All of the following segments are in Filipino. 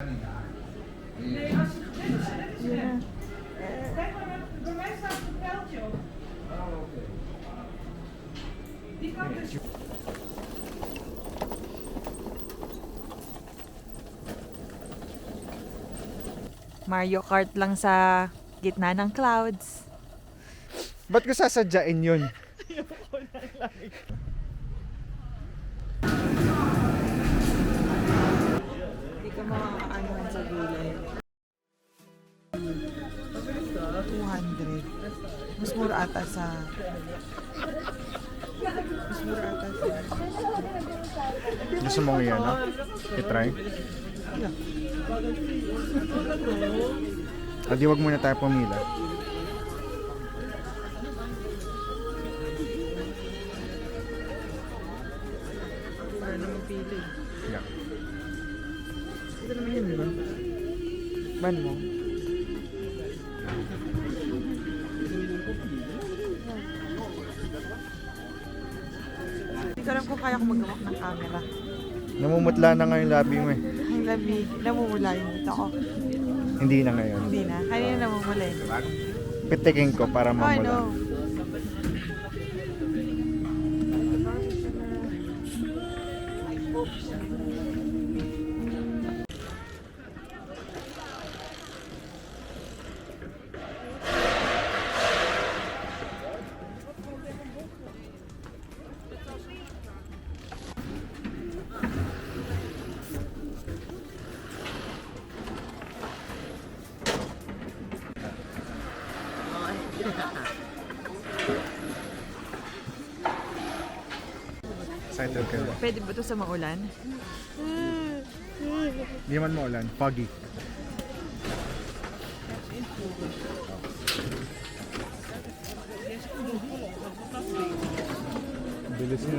Nee, als je dit is. Kijk maar, bij mij staat een pijltje op. Oh, oké. Die kant is. Mario Kart lang sa gitna ng clouds. Ba't ko sasadyain yun? Hindi ka makakaanuhan sa gulay. 200. Mas mura ata sa... Mas mura ata sa... Gusto mong yan, no? I-try? Di wag muna tayo pumila. Wala naman pili. Yeah. Ito naman yun, di ba? Ban mo? Hindi ko alam kung kaya ko magawa ng camera. Namumutla na nga yung labi mo eh. Ang lamig, namumula yung dito ko. Hindi na ngayon. Hindi na. Kanina namumula eh. Pitikin ko para Oh, I mamula. know. Excited ka na. Pwede ba ito sa maulan? Hindi man maulan. Foggy. Bilis mo.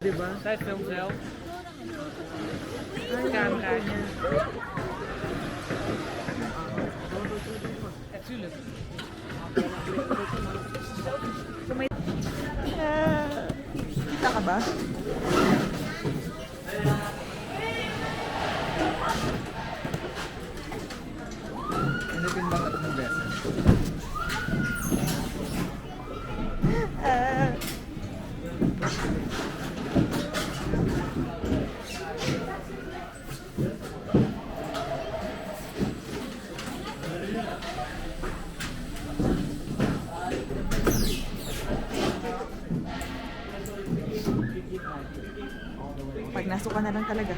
Diba? Zij filmt zelf. Cameraatje. Ja, tuurlijk. Kita ka ba? Hanapin ba ito ng beses? Pag nasuka na lang talaga.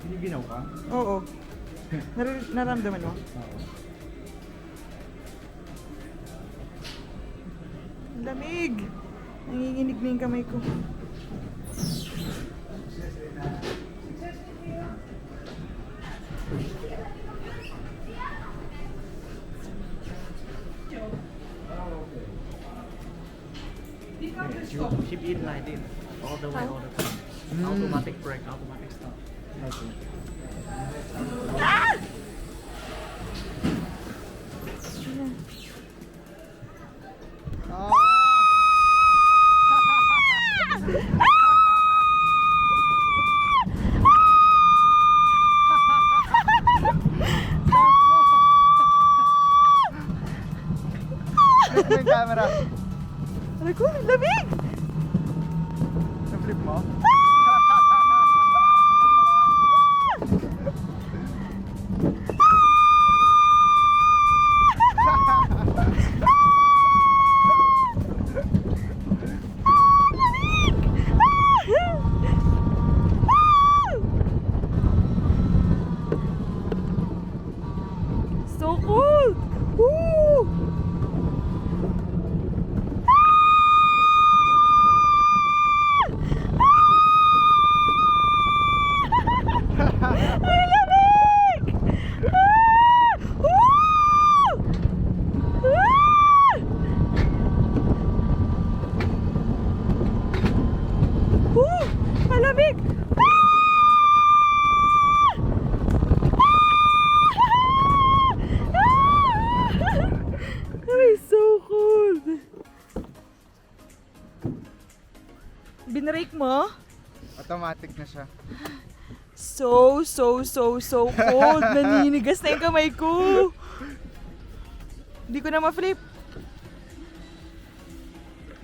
Giniginaw ka? Oo. Naramdaman mo? Oo. Ang lamig! Nanginginig na yung kamay ko. Die kant is You op. keep it like this. All the way, all the time. Automatic brake, automatic stop. Okay. Flip mo yung camera. Aray ko, ang lamig! Flip mo? So cold! Woo! Binrake mo? Automatic na siya. So cold. Naninigas na yung kamay ko. Hindi ko na ma-flip.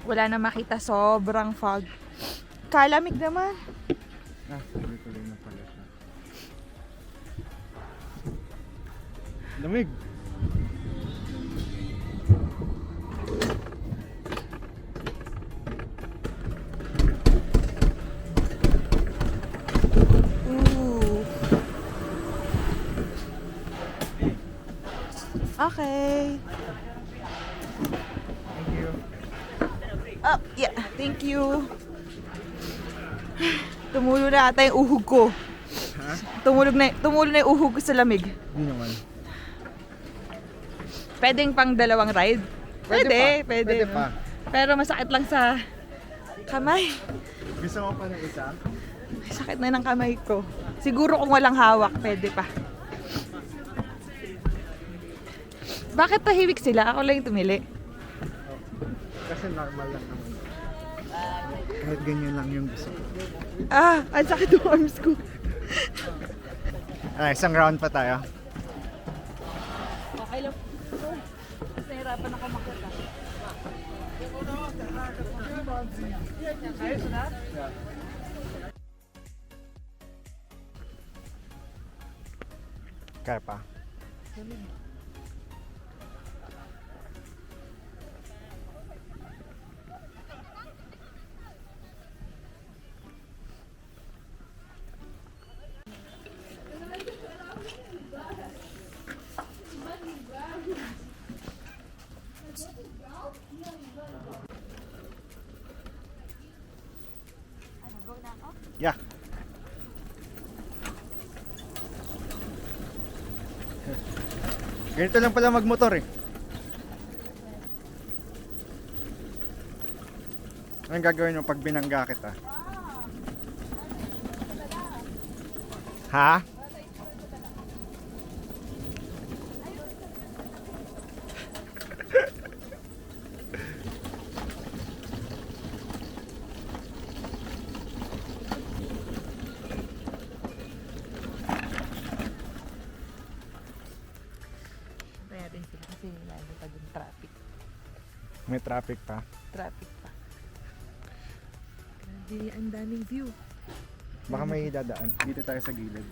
Wala na makita. Sobrang fog. Kalamig naman. Ah, tuloy-tuloy na pala siya. Lamig. Ooh. Okay. Thank you. Oh, yeah. Thank you. Tumulo na ata yung uhog ko. Ha? Tumulo na yung uhog ko sa lamig. Hindi naman. Pwedeng pang dalawang ride? Pwede. Pwede pa. Pero masakit lang sa kamay. Gusto mo pa ng isa? Sakit na ng kamay ko. Siguro kung walang hawak, pwede pa. Bakit tahimik sila? Ako lang yung tumili. Kasi normal lang naman. Kahit ganyan lang yung gusto ko. Ah, ang sakit ng arms ko. Ay, isang round pa tayo. Okay lang. Nahirapan ako makita. Kaya pa. Yeah. Ganito lang pala magmotor eh. Anong gagawin mo pag binangga kita? Ha? Kaya din sila kasi lalo pag yung traffic. May traffic pa. Traffic pa. Grabe, ang daming view. Baka may dadaan. Dito tayo sa gilid.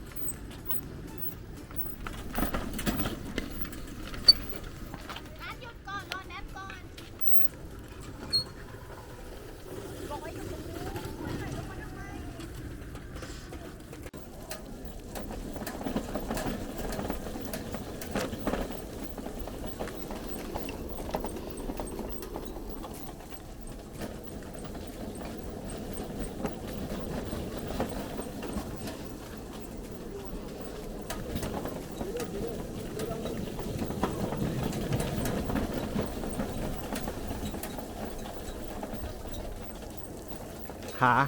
Ha?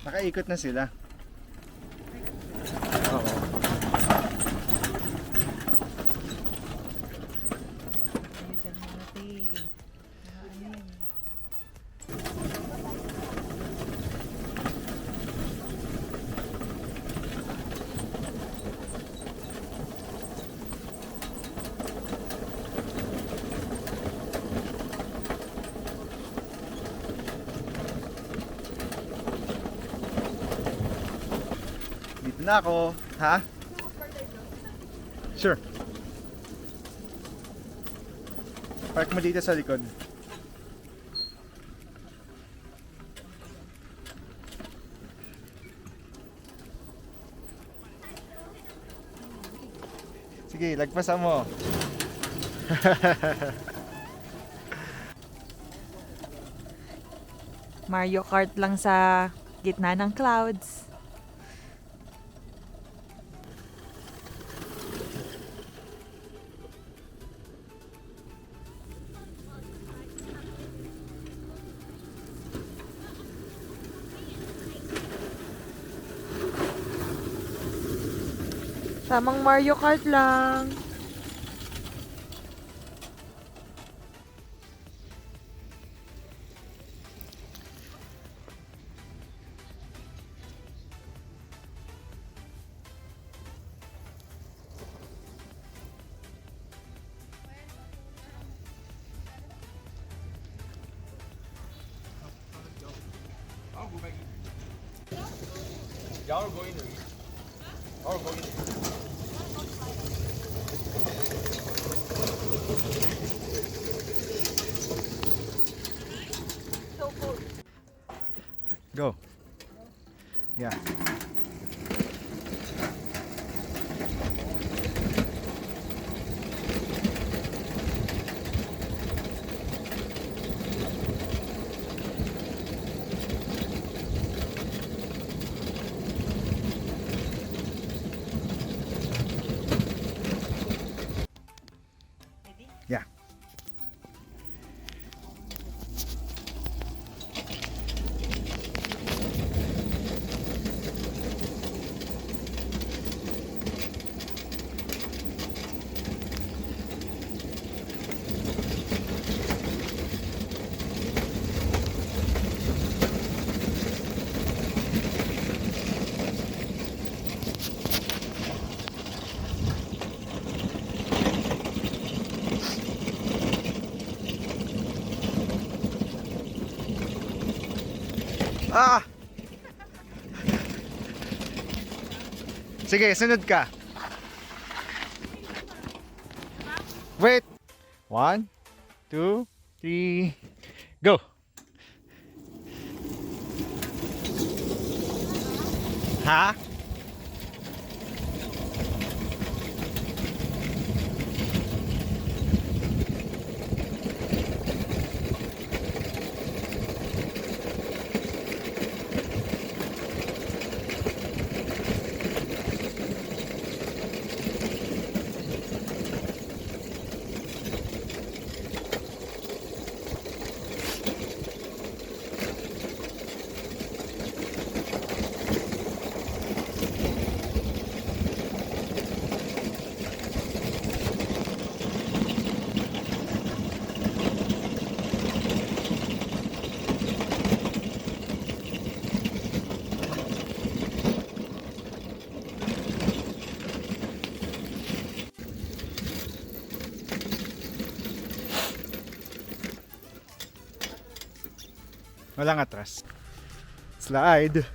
Nakaikot na sila. Oo. Ano dyan mga te? Ano yan? Dito na ako. Ha? Sure. Park mo dito sa likod. Sige, lagpasan mo. Mario Kart lang sa gitna ng clouds. Tamang Mario Kart lang. Y'all are going there. Y'all are going there. Go. Yeah. Yeah. Ah! Sige, sunod ka. Wait. 1, 2, 3, go. Ha? Walang atras. Slide.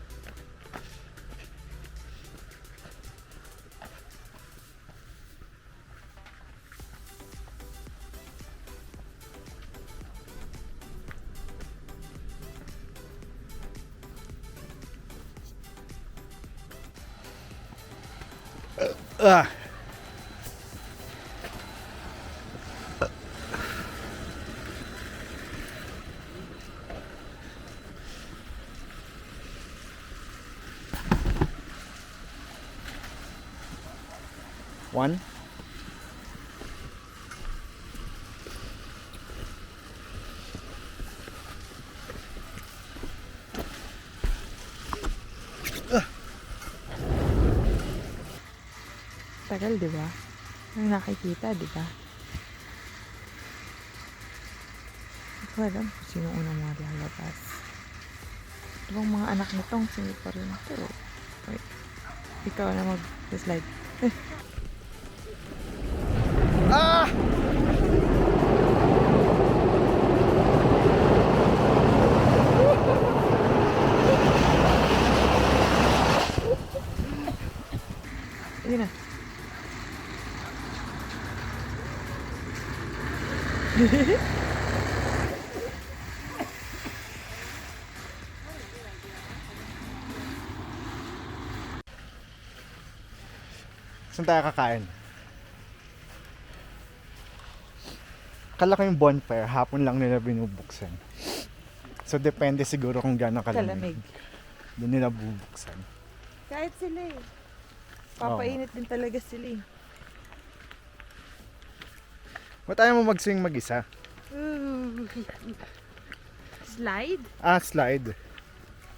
Ah. One. Tagal, di ba? Ang nakikita, di ba? Hindi ko alam kung sino unang mga lalabas. Ibang mga anak nitong sino pa rin ito. Wait. Ikaw na mag-slide. Ah! Sige na. Saan tayo kakain? Akala ko yung bonfire, hapon lang nila binubuksan. So, depende siguro kung gaano kalamig. Kalamig. Doon nila bubuksan. Kahit sila eh. Papainit din talaga sila eh. Ba't ayaw mo mag-swing mag-isa? Slide? Ah, slide.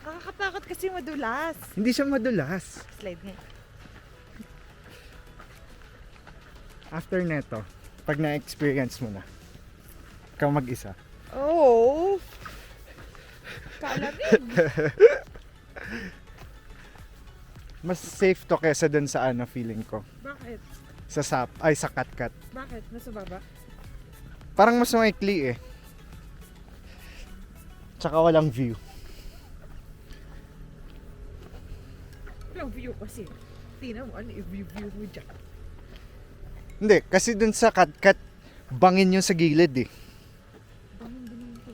Nakakatakot kasi madulas. Hindi siya madulas. Slide nga. After neto, pag na-experience mo na, ikaw mag-isa. Oh! Kalamig! Mas safe to kesa dun sa ano feeling ko. Bakit? Sa katkat. Bakit? Nasa baba? Parang mas maikli eh. Tsaka walang view. ang view kasi. Tingnan mo, ano yung view mo dyan? Hindi, kasi dun sa kat-kat, bangin yung sa gilid eh. Bangin din ito.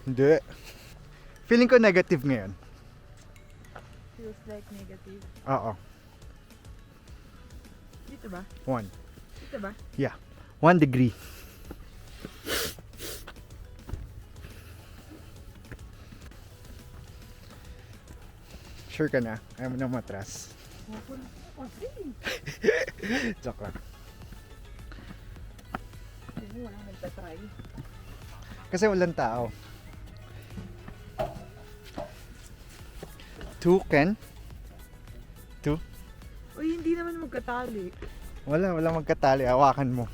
Hindi. Feeling ko negative ngayon. Feels like negative. Oo. Dito ba? 1. Dito ba? Yeah. 1 degree. Sure ka na? Ayaw mo na matras. Joke lang. Hindi mo walang nagtatry. Kasi walang tao. 2, Ken? 2? Uy, hindi naman magkatali. Walang magkatali. Hawakan mo.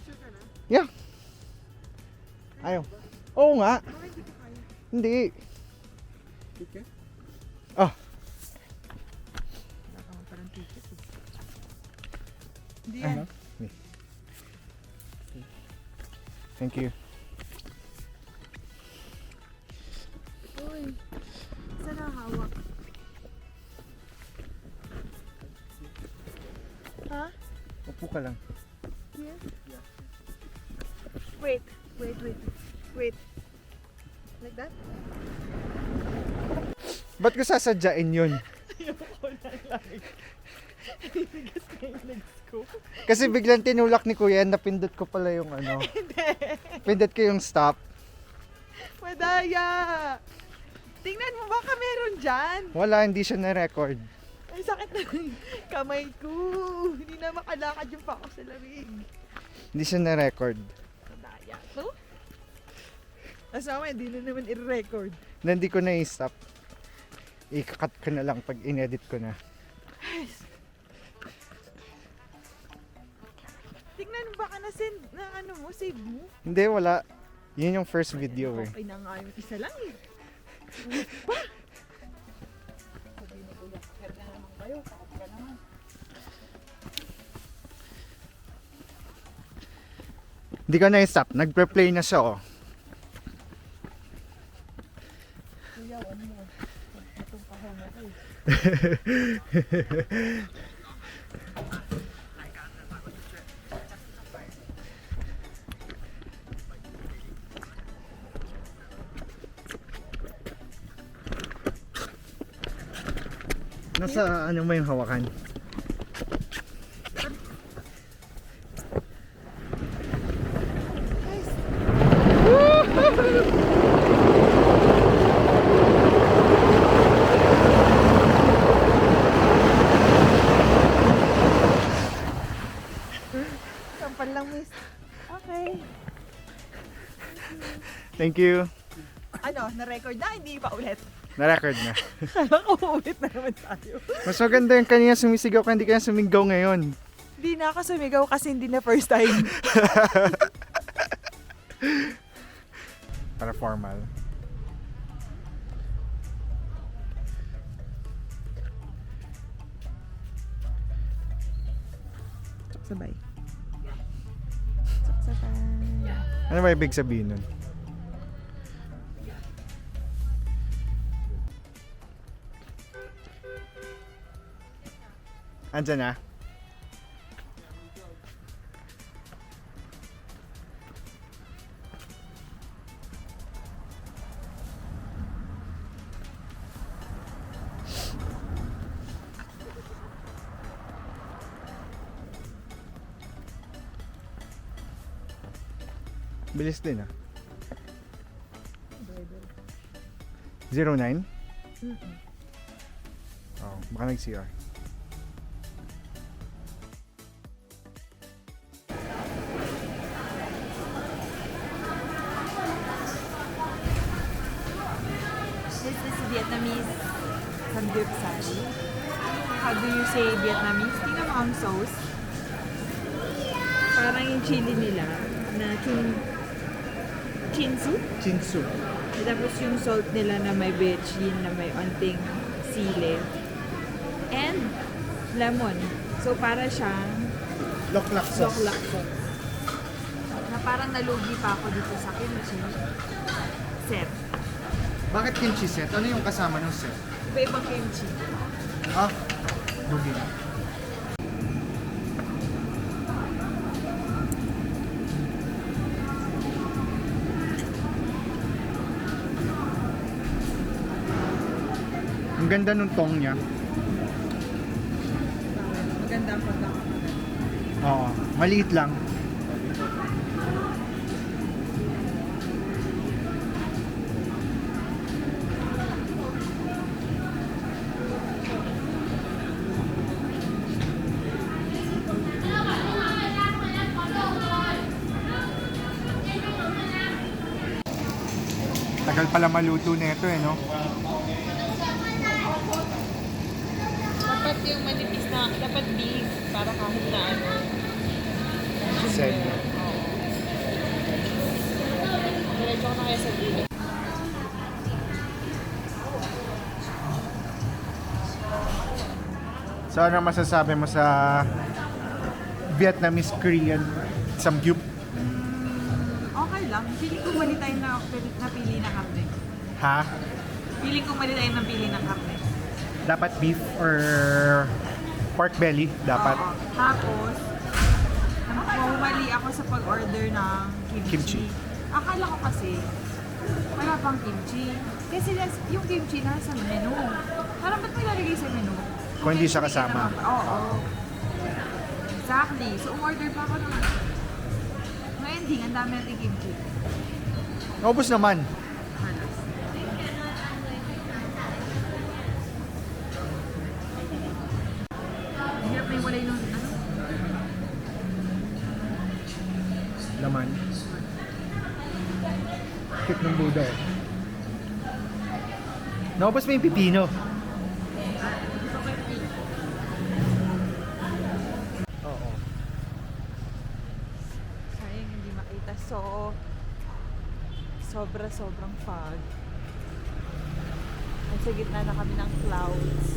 Sure ka na? Yeah. Ayaw. Oo nga. Bakit hindi ko kaya? Hindi. Okay. Ah, Wala kang parang ticket eh. Hindi ano? yan. Thank you. Uy, saan nakahawak? Ha? Upo ka lang. Yes? Wait. Like that? Ba't ko sasadyain yun? Ayoko na lang. Bigas na yung legs ko. Kasi biglang tinulak ni Kuya, napindot ko pala yung ano. Pindot ko yung stop. Madaya! Tingnan mo, baka meron dyan. Wala, hindi siya na-record. Ay, sakit na ng kamay ko. Hindi na makalakad yung pa ako sa lamig. Hindi siya na-record. Madaya. So? Asama, hindi na naman i-record. Na hindi ko na i-stop. I-cut ko na lang pag in-edit ko na. Tingnan mo, baka na-send na ano mo, save mo. Hindi, wala. Yun yung first video eh. Okay na nga yung isa lang eh. Hindi ko na i-stop. Nagpe-play na siya oh. Kuya, ano mo? Itong kahon ako eh. Nasa ano mo yung hawakan? Sampal lang, miss. Okay. Thank you. Ano, na-record na? Hindi pa ulit. Na-record na. Kala ko ulit na naman tayo. Mas maganda yung kanina sumisigaw ka, hindi ka na sumigaw ngayon. Hindi na ako sumigaw kasi hindi na first time. Para formal. Sabay. Sabay. Ano ba ibig sabihin nun? Andyan na? Bilis din ah. 09? Oh, baka nag-CR. This is Vietnamese samgyeopsal. How do you say Vietnamese? Tingnan mo ang sauce. Parang yung chili nila na chinsu. Chinsu. Tapos yung salt nila na may bechin, na may onting sili. And lemon. So para siyang Loklak sauce. loklak sauce. Na parang nalugi pa ako dito sa kimchi. Set. Bakit kimchi set? Ano yung kasama ng set? Iba-ibang kimchi. Ah, lugi. Ang ganda nung tong niya. Maganda ang pagkakaroon. Oo, maliit lang. Tagal pala maluto nito eh, no? Dapat yung manipis na, dapat beef para kahit na ano. Sen. Oo. Diretso ko na kaya sa gulay. So ano masasabi mo sa Vietnamese Korean samgyup? Okay lang. Feeling ko mali tayo na napili na karne. Ha? Feeling ko mali tayo napili ng karne. Dapat beef or pork belly? Dapat. Oo. Tapos, mali ako sa pag-order ng kimchi. Kimchi. Akala ko kasi, wala pang kimchi. Kasi yung kimchi nasa menu. Parang ba't may lalagay sa menu? Kung hindi siya kasama. Oo. Exactly. So, umorder pa ako ng ending. Ang dami natin kimchi. Naubos naman. Halos. Ang hirap na yung walay nung ano. Laman. Cute ng budo. Naubos mo yung pipino. Oo. Sayang hindi makita. So, sobrang fog. Nasa gitna na kami ng clouds.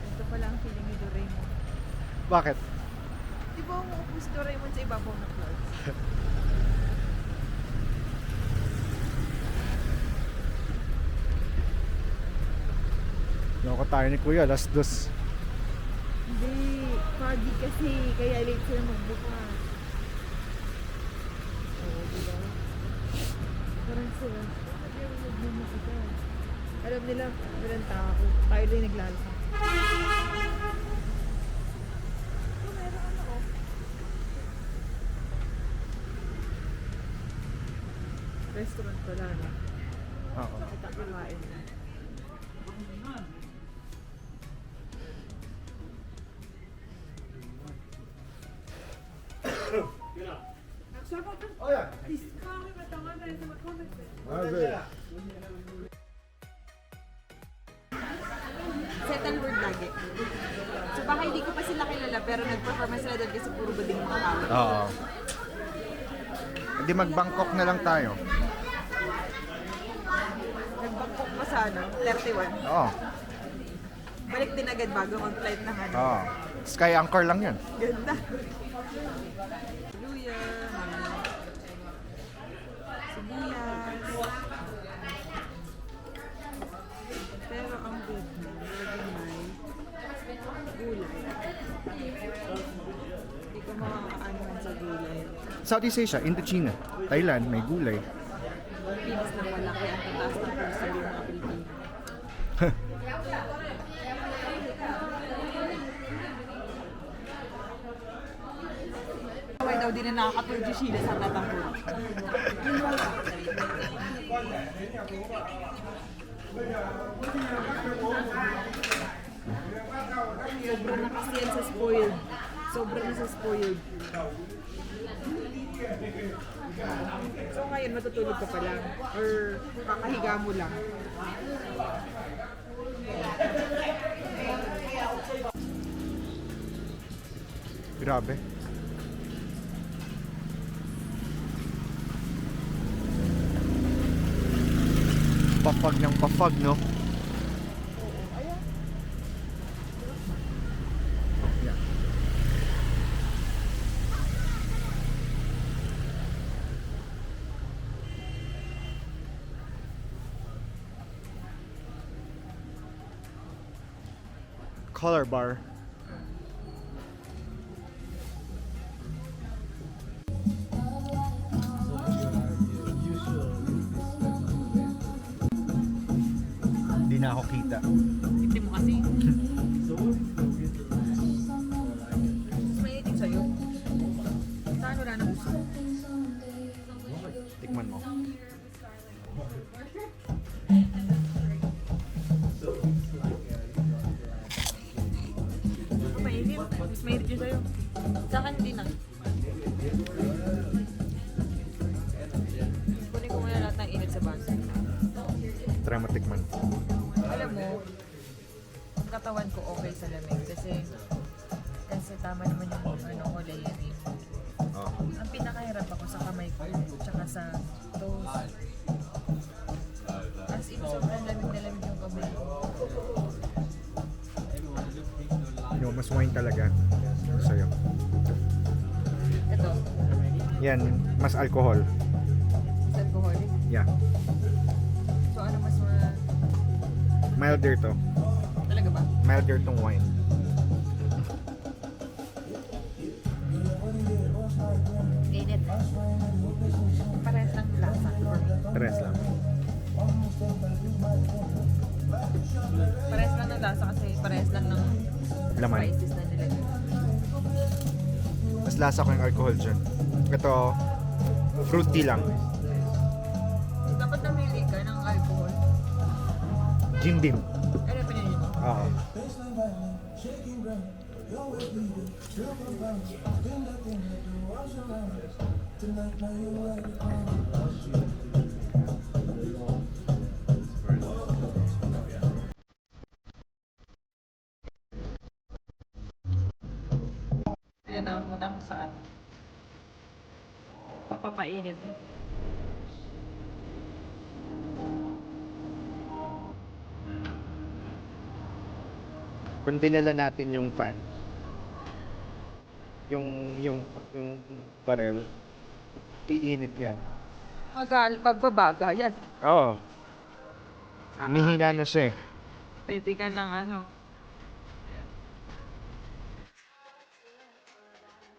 Ito pala ang feeling ni Doraemon. Bakit? Di ba umuupo si Doraemon sa ibabaw ng clouds? Loko tayo ni Kuya, alas 2. Hindi, foggy kasi. Kaya late sila magbukas. Oo, diba? Parang sila. Ayaw nagmamakita. Alam nila, walang tao. Tayo rin naglalakad. Oh, meron ano oh. Restaurant pala, no? Oo. Kita kumain na. Oh yeah. Settle word lagi. So baka hindi ko pa sila kilala pero nag-perform sila doon kasi puro bading mga tao. Oo. Hindi mag-Bangkok na lang tayo. Nag-Bangkok pa sa ano, 31. Oo. Balik din agad bago mag-flight na ano. Oo. Sky Anchor lang yun. Ganda. Luya. Sibuyas. Pero ang good na, laging may gulay. Hindi ko makakaano sa gulay. Southeast Asia, Indochina, Thailand, may gulay. Pinas na malaki ang tataas ng puso yung mga Pilipino. Kaway daw din na nakaka-tour di Sheila sa Tatangkul. Sobra na kasi yan sa spoiled. Sobra na sa spoiled. So ngayon matutulog ka pa lang or kakahiga mo lang. Grabe. Papag ng papag, no? Yeah. color bar. Hindi na ako kita. Hindi mo kasi. May itim sa'yo. Saan wala na gusto? Tikman mo. May itim. Mas may itim sa'yo. Sa akin hindi na. Kunin ko muna lahat ng init sa bansa. Try mo tikman. Alam mo, ang katawan ko okay sa lamig kasi tama naman yung ano ko layering. Oh. Ang pinakahirap ako sa kamay ko tsaka sa toes. As in, sobrang lamig na lamig yung kamay ko. Yung mas wine talaga. Sa'yo. Ito, Yan, mas alcohol. is alcoholic. Yeah. So ano mas Milder to. talaga ba? Milder tong wine. Init. Parehas lang lasa for me. Tres lang. Parehas lang ng lasa kasi parehas lang ng Laman. spices na nilagay. Mas lasa ko yung alcohol dyan. Ito, fruity lang. Dapat namili ka ng alcohol. Jim Beam. Ano pinili mo? Oo. Yan ang muna kung saan. Papapainit. Kung dinala natin yung fan, yung barrel, iinit yan. Pagbabaga, yan. Oo. Nihina na siya eh. Pwede ka ng ano,